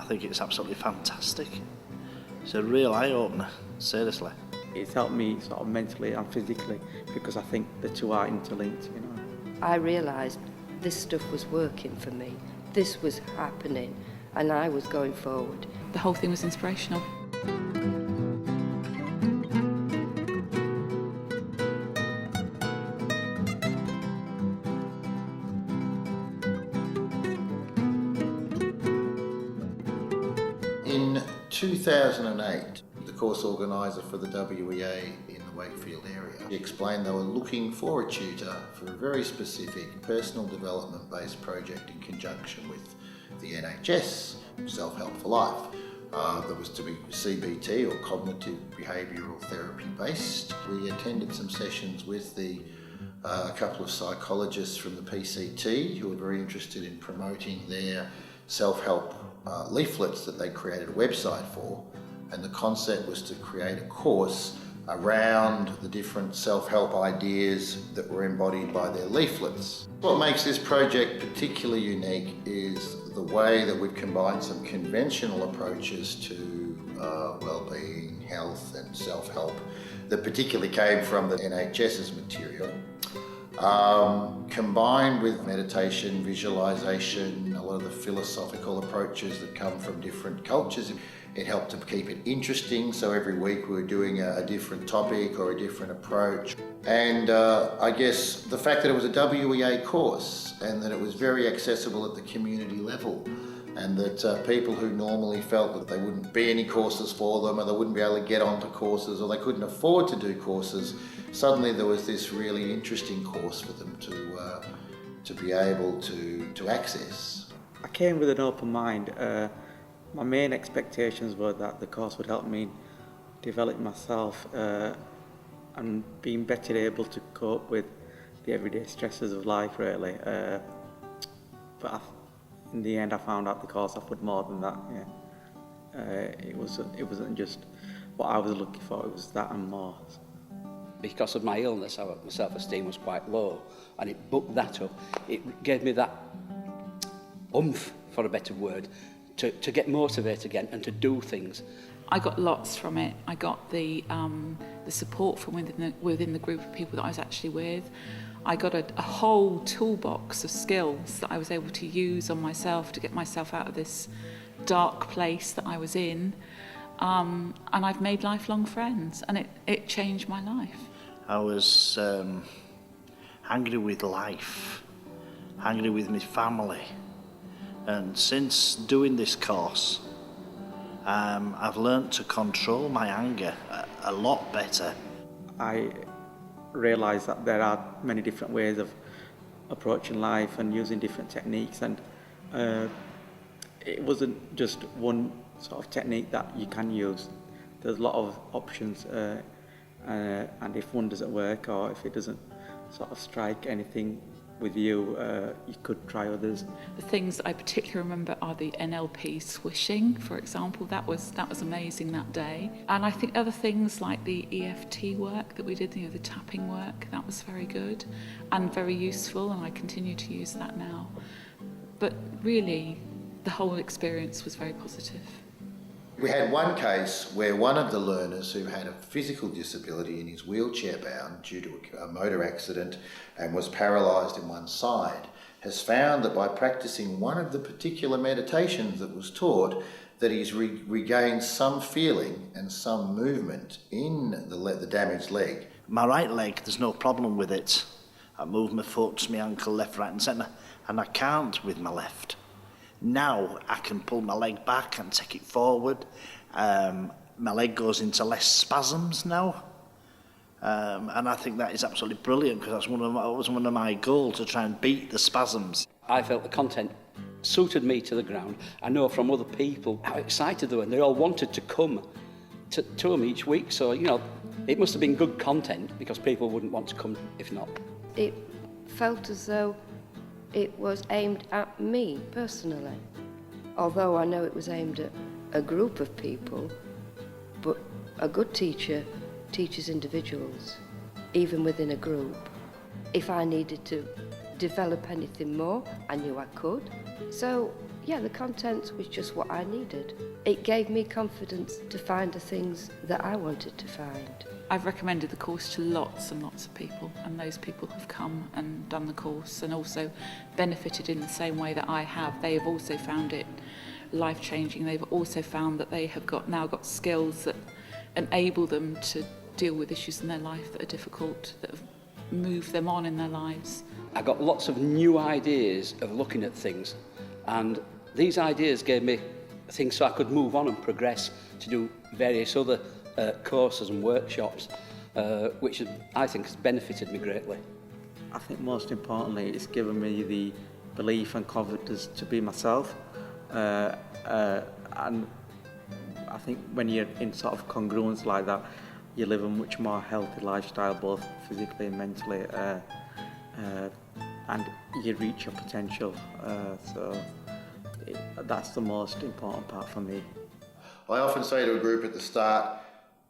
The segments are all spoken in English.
I think it's absolutely fantastic. It's a real eye-opener, seriously. It's helped me sort of mentally and physically because I think the two are interlinked, you know. I realised this stuff was working for me. This was happening and I was going forward. The whole thing was inspirational. In 2008, the course organiser for the WEA in the Wakefield area explained they were looking for a tutor for a very specific personal development based project in conjunction with the NHS, Self-Help for Life. That was to be CBT or cognitive behavioural therapy based. We attended some sessions with a couple of psychologists from the PCT who were very interested in promoting their self-help leaflets that they created a website for, and the concept was to create a course around the different self-help ideas that were embodied by their leaflets. What makes this project particularly unique is the way that we've combined some conventional approaches to well-being, health and self-help that particularly came from the NHS's material, combined with meditation, visualisation, a lot of the philosophical approaches that come from different cultures. It helped to keep it interesting, so every week we were doing a different topic or a different approach. And I guess the fact that it was a WEA course and that it was very accessible at the community level, and that people who normally felt that there wouldn't be any courses for them or they wouldn't be able to get onto courses or they couldn't afford to do courses, suddenly there was this really interesting course for them to be able to access. I came with an open mind. My main expectations were that the course would help me develop myself and being better able to cope with the everyday stresses of life, really. But in the end, I found out the course offered more than that. Yeah. It wasn't just what I was looking for; it was that and more. Because of my illness, my self-esteem was quite low, and it booked that up. It gave me that oomph, for a better word, to get motivated again and to do things. I got lots from it. I got the support from within the group of people that I was actually with. I got a whole toolbox of skills that I was able to use on myself to get myself out of this dark place that I was in. And I've made lifelong friends, and it changed my life. I was angry with life, angry with my family. And since doing this course, I've learnt to control my anger a lot better. I realised that there are many different ways of approaching life and using different techniques, and it wasn't just one sort of technique that you can use. There's a lot of options, and if one doesn't work or if it doesn't sort of strike anything with you, you could try others. The things that I particularly remember are the NLP swishing, for example. That was amazing that day. And I think other things like the EFT work that we did, the tapping work, that was very good and very useful, and I continue to use that now. But really, the whole experience was very positive. We had one case where one of the learners who had a physical disability and is wheelchair bound due to a motor accident and was paralysed in one side has found that by practicing one of the particular meditations that was taught, that he's regained some feeling and some movement in the damaged leg. My right leg, there's no problem with it. I move my foot, my ankle, left, right and centre, and I can't with my left. Now I can pull my leg back and take it forward. My leg goes into less spasms now. And I think that is absolutely brilliant, because that was one of my goals, to try and beat the spasms. I felt the content suited me to the ground. I know from other people how excited they were, and they all wanted to come to them each week. So, it must have been good content, because people wouldn't want to come if not. It felt as though it was aimed at me personally, although I know it was aimed at a group of people, but a good teacher teaches individuals, even within a group. If I needed to develop anything more, I knew I could. So Yeah, the content was just what I needed. It gave me confidence to find the things that I wanted to find. I've recommended the course to lots and lots of people, and those people have come and done the course and also benefited in the same way that I have. They have also found it life-changing. They've also found that they have now got skills that enable them to deal with issues in their life that are difficult, that have moved them on in their lives. I got lots of new ideas of looking at things, and these ideas gave me things so I could move on and progress to do various other courses and workshops, which I think has benefited me greatly. I think most importantly, it's given me the belief and confidence to be myself. And I think when you're in sort of congruence like that, you live a much more healthy lifestyle, both physically and mentally, and you reach your potential. That's the most important part for me. I often say to a group at the start,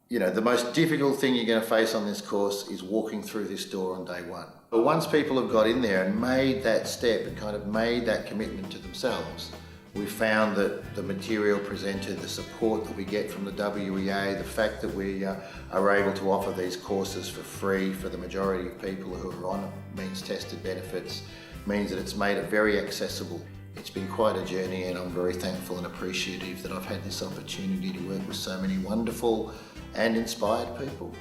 you know, the most difficult thing you're going to face on this course is walking through this door on day one. But once people have got in there and made that step and kind of made that commitment to themselves, we found that the material presented, the support that we get from the WEA, the fact that we are able to offer these courses for free for the majority of people who are on means-tested benefits, means that it's made it very accessible. It's been quite a journey, and I'm very thankful and appreciative that I've had this opportunity to work with so many wonderful and inspired people.